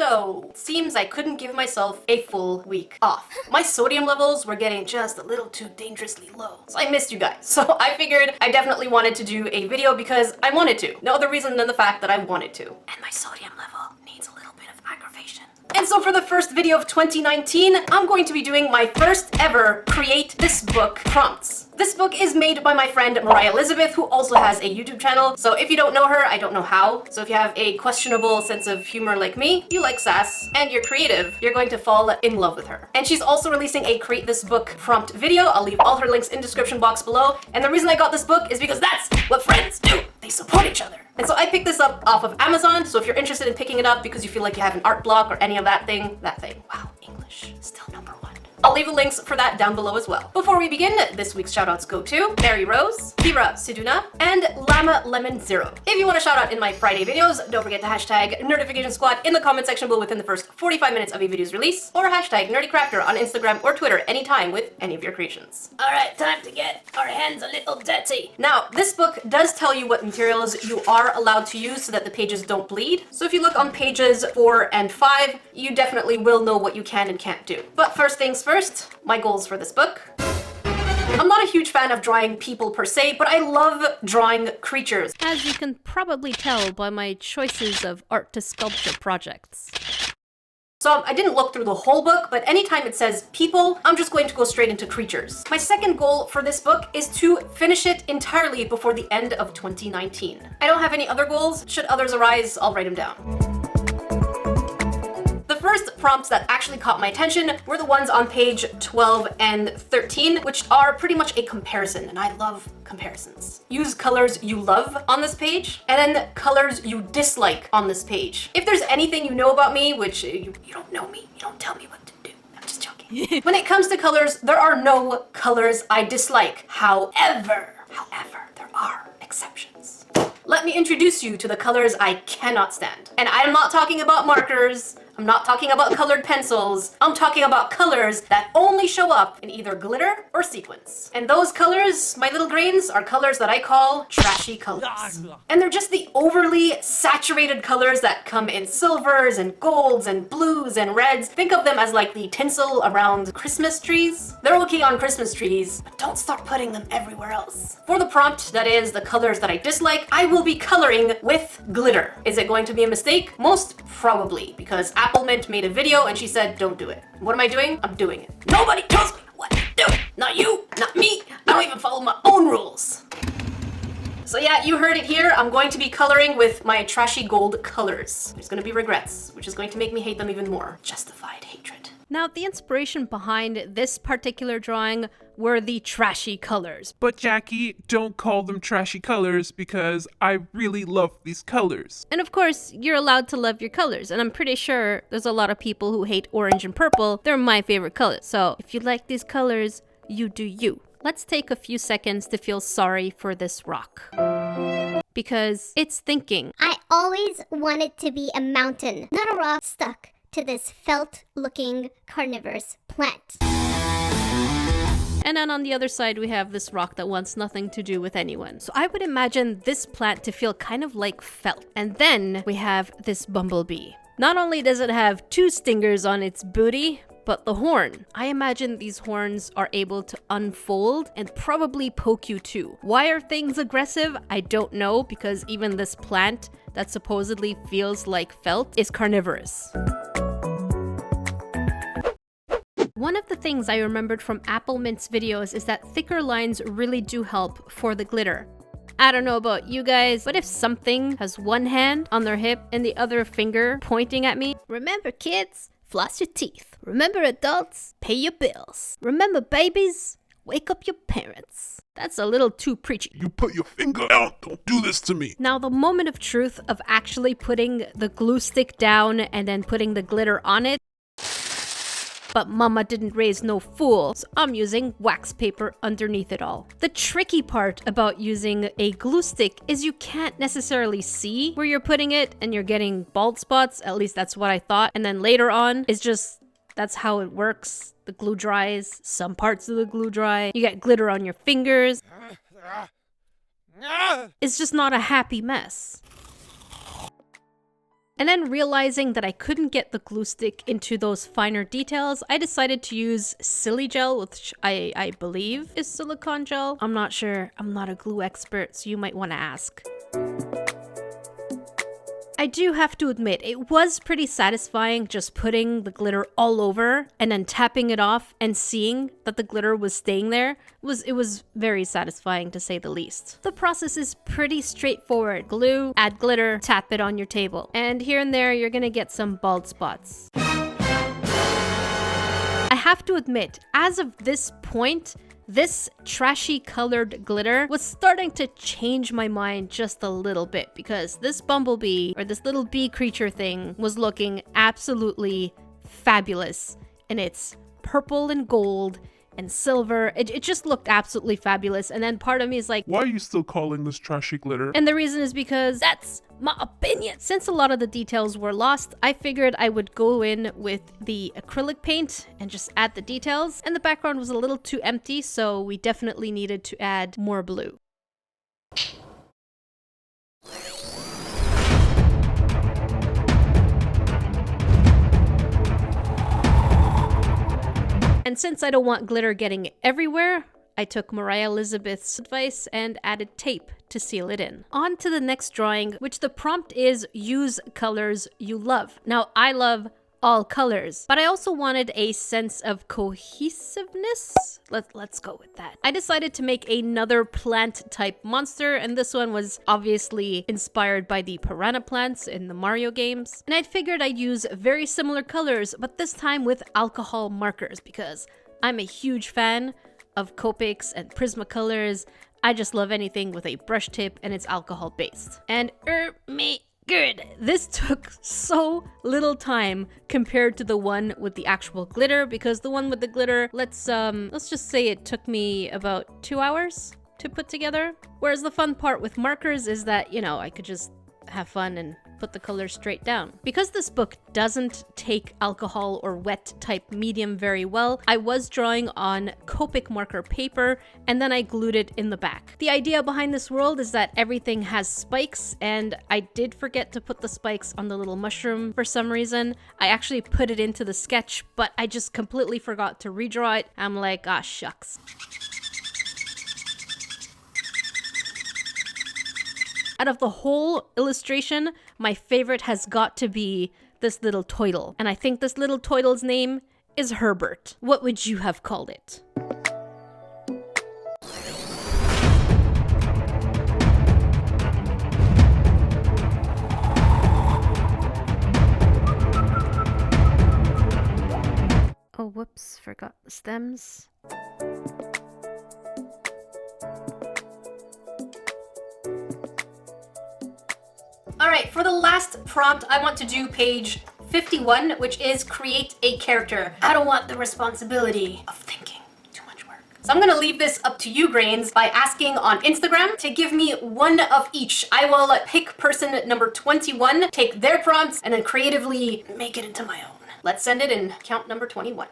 So, it seems I couldn't give myself a full week off. My sodium levels were getting just a little too dangerously low. So I missed you guys. So I figured I definitely wanted to do a video because I wanted to. No other reason than the fact that I wanted to. And my sodium level needs a little bit of aggravation. And so for the first video of 2019, I'm going to be doing my first ever Create This Book prompts. This book is made by my friend Moriah Elizabeth, who also has a YouTube channel. So if you don't know her, I don't know how. So if you have a questionable sense of humor like me, you like sass, and you're creative, you're going to fall in love with her. And she's also releasing a Create This Book prompt video. I'll leave all her links in the description box below. And the reason I wow this book is because that's what friends do. They support each other. And so I picked this up off of Amazon. So if you're interested in picking it up because you feel like you have an art block or any of that thing. Wow, English, still #1. I'll leave the links for that down below as well. Before we begin, this week's shoutouts go to Mary Rose, Kira Siduna, and Llama Lemon Zero. If you want a shout out in my Friday videos, don't forget to hashtag Nerdification Squad in the comment section below within the first 45 minutes of a video's release, or hashtag NerdyCrafter on Instagram or Twitter anytime with any of your creations. Alright, time to get our hands a little dirty. Now, this book does tell you what materials you are allowed to use so that the pages don't bleed. So if you look on pages 4 and 5, you definitely will know what you can and can't do. But first things first, my goals for this book. I'm not a huge fan of drawing people per se, but I love drawing creatures. As you can probably tell by my choices of art to sculpture projects. So I didn't look through the whole book, but anytime it says people, I'm just going to go straight into creatures. My second goal for this book is to finish it entirely before the end of 2019. I don't have any other goals. Should others arise, I'll write them down. The first prompts that actually caught my attention were the ones on page 12 and 13, which are pretty much a comparison, and I love comparisons. Use colors you love on this page, and then colors you dislike on this page. If there's anything you know about me, which you don't know me, you don't tell me what to do. I'm just joking. When it comes to colors, there are no colors I dislike. However, there are exceptions. Let me introduce you to the colors I cannot stand. And I'm not talking about markers. I'm not talking about colored pencils. I'm talking about colors that only show up in either glitter or sequins. And those colors, my little grains, are colors that I call trashy colors. And they're just the overly saturated colors that come in silvers and golds and blues and reds. Think of them as like the tinsel around Christmas trees. They're okay on Christmas trees, but don't start putting them everywhere else. For the prompt, that is the colors that I dislike, I will be coloring with glitter. Is it going to be a mistake? Most probably, because Apple Mint made a video and she said, don't do it. What am I doing? I'm doing it. Nobody tells me what to do. Not you, not me. I don't even follow my own rules. So yeah, you heard it here. I'm going to be coloring with my trashy gold colors. There's going to be regrets, which is going to make me hate them even more. Justified hatred. Now, the inspiration behind this particular drawing were the trashy colors. But Jackie, don't call them trashy colors because I really love these colors. And of course, you're allowed to love your colors. And I'm pretty sure there's a lot of people who hate orange and purple. They're my favorite colors. So if you like these colors, you do you. Let's take a few seconds to feel sorry for this rock. Because it's thinking. I always wanted to be a mountain, not a rock stuck to this felt-looking carnivorous plant. And then on the other side, we have this rock that wants nothing to do with anyone. So I would imagine this plant to feel kind of like felt. And then we have this bumblebee. Not only does it have 2 stingers on its booty, but the horn. I imagine these horns are able to unfold and probably poke you too. Why are things aggressive? I don't know, because even this plant that supposedly feels like felt is carnivorous. One of the things I remembered from Apple Mint's videos is that thicker lines really do help for the glitter. I don't know about you guys, but if something has one hand on their hip and the other finger pointing at me, remember kids, floss your teeth. Remember adults, pay your bills. Remember babies, wake up your parents. That's a little too preachy. You put your finger out, don't do this to me. Now, the moment of truth of actually putting the glue stick down and then putting the glitter on it. But mama didn't raise no fool, so I'm using wax paper underneath it all. The tricky part about using a glue stick is you can't necessarily see where you're putting it and you're getting bald spots, at least that's what I thought. And then later on, it's just, that's how it works. The glue dries, some parts of the glue dry, you get glitter on your fingers. It's just not a happy mess. And then realizing that I couldn't get the glue stick into those finer details, I decided to use Silly Gel, which I believe is silicone gel. I'm not sure. I'm not a glue expert, so you might want to ask. I do have to admit, it was pretty satisfying just putting the glitter all over and then tapping it off and seeing that the glitter was staying there. It was very satisfying, to say the least. The process is pretty straightforward. Glue, add glitter, tap it on your table. And here and there, you're gonna get some bald spots. I have to admit, as of this point, this trashy colored glitter was starting to change my mind just a little bit, because this bumblebee, or this little bee creature thing, was looking absolutely fabulous. And it's purple and gold and silver. It just looked absolutely fabulous. And then part of me is like, why are you still calling this trashy glitter? and the reason is because that's my opinion. Since a lot of the details were lost, I figured I would go in with the acrylic paint and just add the details. And the background was a little too empty, so we definitely needed to add more blue. And since I don't want glitter getting everywhere, I took Moriah Elizabeth's advice and added tape to seal it in. On to the next drawing, which the prompt is use colors you love. Now, I love all colors, but I also wanted a sense of cohesiveness. Let's go with that. I decided to make another plant type monster, and this one was obviously inspired by the piranha plants in the Mario games. And I figured I'd use very similar colors, but this time with alcohol markers, because I'm a huge fan of Copics and Prismacolors. I just love anything with a brush tip and it's alcohol based. And me good. This took so little time compared to the one with the actual glitter, because the one with the glitter, let's just say it took me about 2 hours to put together. Whereas the fun part with markers is that, you know, I could just have fun and put the colors straight down. Because this book doesn't take alcohol or wet type medium very well, I was drawing on Copic marker paper and then I glued it in the back. The idea behind this world is that everything has spikes, and I did forget to put the spikes on the little mushroom for some reason. I actually put it into the sketch, but I just completely forgot to redraw it. I'm like, ah, shucks. Out of the whole illustration, my favorite has got to be this little toidle. And I think this little toidle's name is Herbert. What would you have called it? Oh, whoops, forgot the stems. Alright, for the last prompt, I want to do page 51, which is create a character. I don't want the responsibility of thinking too much work. So I'm gonna leave this up to you, Grains, by asking on Instagram to give me one of each. I will pick person number 21, take their prompts, and then creatively make it into my own. Let's send it in count number 21.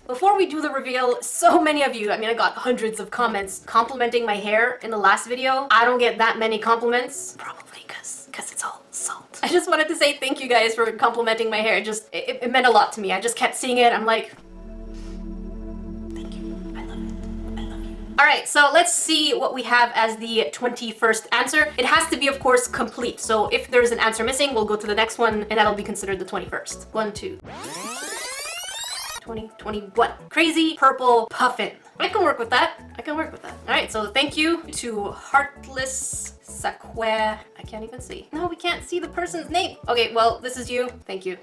Before we do the reveal, so many of you, I mean, I got hundreds of comments complimenting my hair in the last video. I don't get that many compliments, probably because it's all salt. I just wanted to say thank you guys for complimenting my hair. It meant a lot to me. I just kept seeing it. I'm like, thank you. I love it. I love you. All right, so let's see what we have as the 21st answer. It has to be, of course, complete. So if there's an answer missing, we'll go to the next one, and that'll be considered the 21st. 1, 2. 2021. Crazy purple puffin. I can work with that. I can work with that. All right, so thank you to Heartless Saqua. I can't even see. No, we can't see the person's name. Okay, well, this is you. Thank you.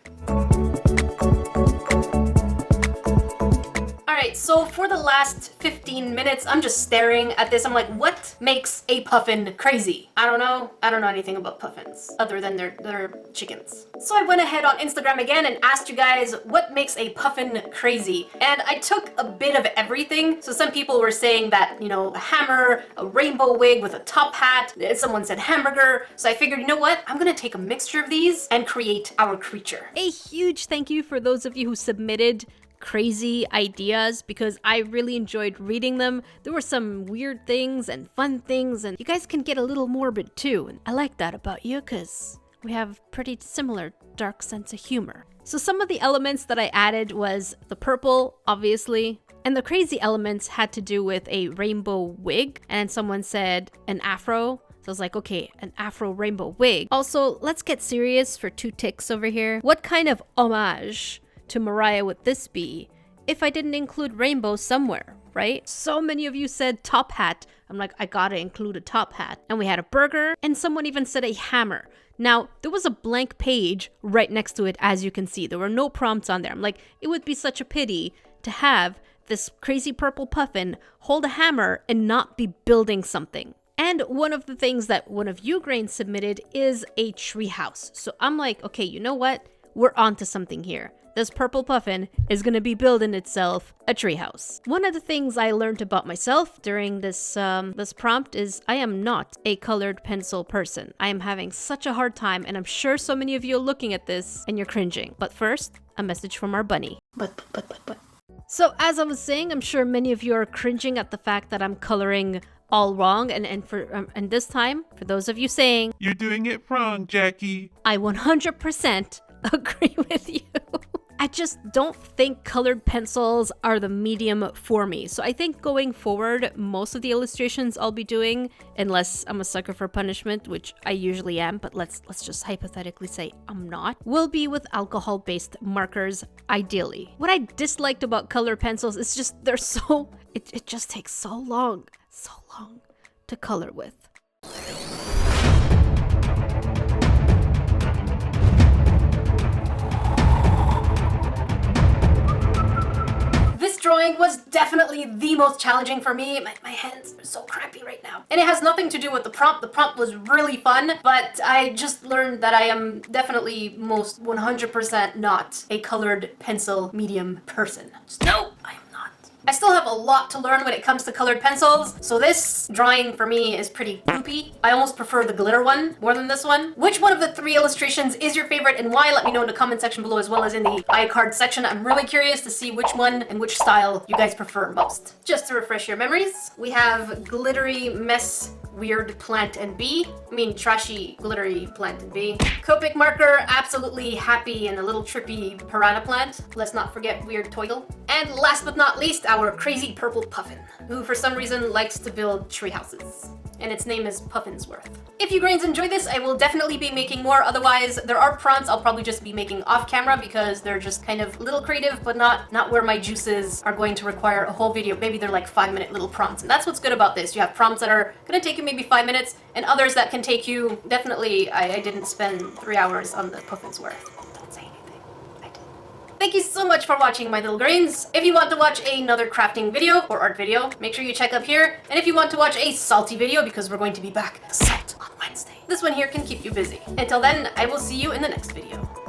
Alright, so for the last 15 minutes, I'm just staring at this. I'm like, what makes a puffin crazy? I don't know anything about puffins, other than they're chickens. So I went ahead on Instagram again and asked you guys what makes a puffin crazy. And I took a bit of everything. So some people were saying that, you know, a hammer, a rainbow wig with a top hat. Someone said hamburger. So I figured, you know what? I'm gonna take a mixture of these and create our creature. A huge thank you for those of you who submitted crazy ideas, because I really enjoyed reading them. There were some weird things and fun things, and you guys can get a little morbid too. And I like that about you, because we have pretty similar dark sense of humor. So some of the elements that I added was the purple, obviously, and the crazy elements had to do with a rainbow wig, and someone said an afro. So I was like, okay, an afro rainbow wig. Also, let's get serious for 2 ticks over here. What kind of homage to Moriah would this be if I didn't include rainbow somewhere, right? So many of you said top hat. I'm like, I gotta include a top hat. And we had a burger, and someone even said a hammer. Now, there was a blank page right next to it, as you can see. There were no prompts on there. I'm like, it would be such a pity to have this crazy purple puffin hold a hammer and not be building something. And one of the things that one of you grains submitted is a treehouse. So I'm like, okay, you know what? We're onto something here. This purple puffin is gonna be building itself a treehouse. One of the things I learned about myself during this prompt is I am not a colored pencil person. I am having such a hard time, and I'm sure so many of you are looking at this and you're cringing. But first, a message from our bunny. But. So as I was saying, I'm sure many of you are cringing at the fact that I'm coloring all wrong, and this time, for those of you saying, You're doing it wrong, Jackie. I 100% agree with you. I just don't think colored pencils are the medium for me. So I think going forward, most of the illustrations I'll be doing, unless I'm a sucker for punishment, which I usually am, but let's just hypothetically say I'm not, will be with alcohol-based markers, ideally. What I disliked about colored pencils is just it just takes so long to color with. This drawing was definitely the most challenging for me. My hands are so crampy right now. And it has nothing to do with the prompt. The prompt was really fun, but I just learned that I am definitely most 100% not a colored pencil medium person. No, I am not. I still have a lot to learn when it comes to colored pencils, so this drawing for me is pretty goopy. I almost prefer the glitter one more than this one. Which one of the 3 illustrations is your favorite and why? Let me know in the comment section below, as well as in the iCard section. I'm really curious to see which one and which style you guys prefer most. Just to refresh your memories, we have glittery mess weird plant and bee. I mean trashy glittery plant and bee. Copic marker, absolutely happy and a little trippy piranha plant. Let's not forget weird toidle. And last but not least, our crazy purple puffin, who for some reason likes to build tree houses. And its name is Puffinsworth. If you grains enjoyed this, I will definitely be making more. Otherwise, there are prompts I'll probably just be making off camera because they're just kind of a little creative, but not where my juices are going to require a whole video. Maybe they're like 5-minute little prompts. And that's what's good about this. You have prompts that are gonna take you maybe 5 minutes, and others that can take you, definitely, I didn't spend 3 hours on the Puffinsworth. Don't say anything. I did. Thank you so much for watching, my little grains. If you want to watch another crafting video or art video, make sure you check up here. And if you want to watch a salty video, because we're going to be back salt on Wednesday, this one here can keep you busy. Until then, I will see you in the next video.